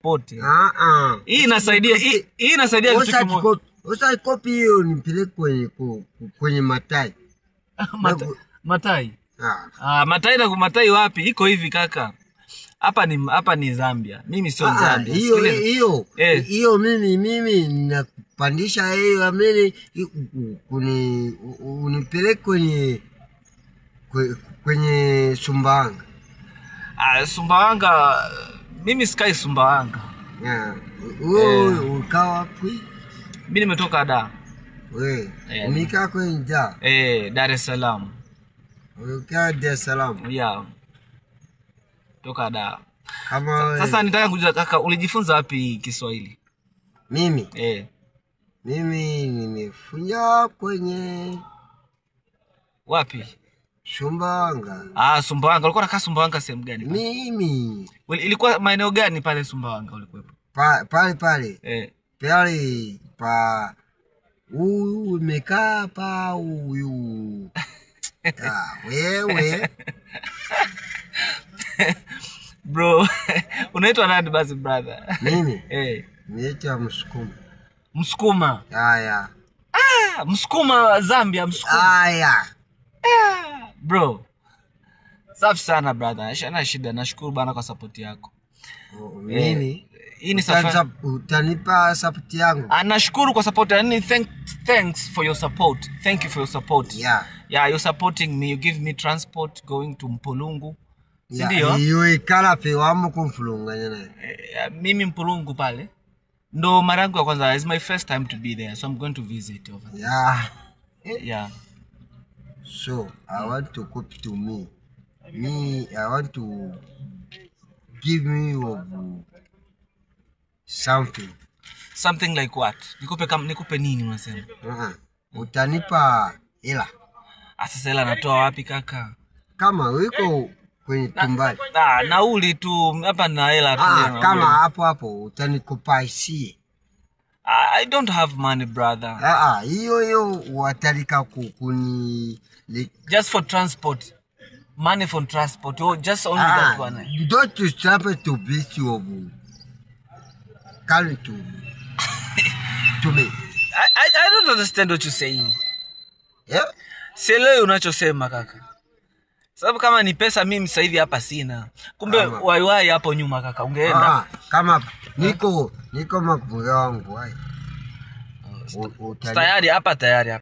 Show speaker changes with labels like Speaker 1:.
Speaker 1: passport. Hii inasaidia kitu kimoja.
Speaker 2: Usa copy hiyo nipeleke kwenye Matai.
Speaker 1: Matai. Matai na Matai wapi? Iko hivi kaka. Hapa ni Zambia. Mimi sio Zambia.
Speaker 2: Hiyo mimi nakupandisha hiyo mimi unipeleke kwenye Sumbawanga.
Speaker 1: Sumbawanga mimi sikai Sumbawanga.
Speaker 2: Ukawa wapi?
Speaker 1: Mimi nimetoka Dar.
Speaker 2: Umekaa kwenye Dar?
Speaker 1: Dar es Salaam.
Speaker 2: Umekaa Dar es Salaam?
Speaker 1: Yeah. Toka Dar.
Speaker 2: Sasa
Speaker 1: nitaka kujua kaka ulijifunza wapi Kiswahili?
Speaker 2: Mimi? Mimi nimefunza kwenye
Speaker 1: wapi?
Speaker 2: Sumbawanga.
Speaker 1: Sumbawanga. Ulikuwa unakaa Sumbawanga sehemu gani?
Speaker 2: Mimi.
Speaker 1: Ilikuwa maeneo gani pale Sumbawanga ulikuwepo?
Speaker 2: Pale. Pale umekaa pa huyu. Wewe.
Speaker 1: Bro, unaitwa nani basi brother?
Speaker 2: Mimi? Naitwa Msukuma.
Speaker 1: Msukuma?
Speaker 2: Haya.
Speaker 1: Msukuma wa Zambia, Msukuma.
Speaker 2: Haya.
Speaker 1: Bro. Safi sana brother. Hana shida. Nashukuru bana kwa support yako.
Speaker 2: Mimi
Speaker 1: hii ni safari.
Speaker 2: Utanipa support yangu.
Speaker 1: Nashukuru kwa support. Thanks for your support. Thank you for your support.
Speaker 2: Yeah,
Speaker 1: you're supporting me. You give me transport going to Mpulungu. Sindio?
Speaker 2: Hiyo ikala pe wamo kumfulunga nyana.
Speaker 1: Mimi Mpulungu pale. Ndo mara yangu ya kwanza. It's my first time to be there, so I'm going to visit over there.
Speaker 2: Yeah. So, I want to copy to me. I want to give me something.
Speaker 1: Something like what? Nikupe nini unasema?
Speaker 2: Utanipa hela.
Speaker 1: Sasa hela natoa wapi kaka?
Speaker 2: Kama wiko kwenye tumbali.
Speaker 1: Nauli tu hapa na hela tu.
Speaker 2: Kama hapo utanikopaishie.
Speaker 1: I don't have money brother.
Speaker 2: Hiyo watalika kuni
Speaker 1: just for transport. Money for transport. Just only that one.
Speaker 2: You don't to travel to beach you come to me.
Speaker 1: I don't understand what you're saying.
Speaker 2: Yeah?
Speaker 1: Sielewi unachosema kaka. Sababu kama ni pesa mimi sasa hivi hapa sina. Kumbe waiwai hapo nyuma kaka ungeenda.
Speaker 2: Kama niko makupunga wangu wai.
Speaker 1: Tayari hapa.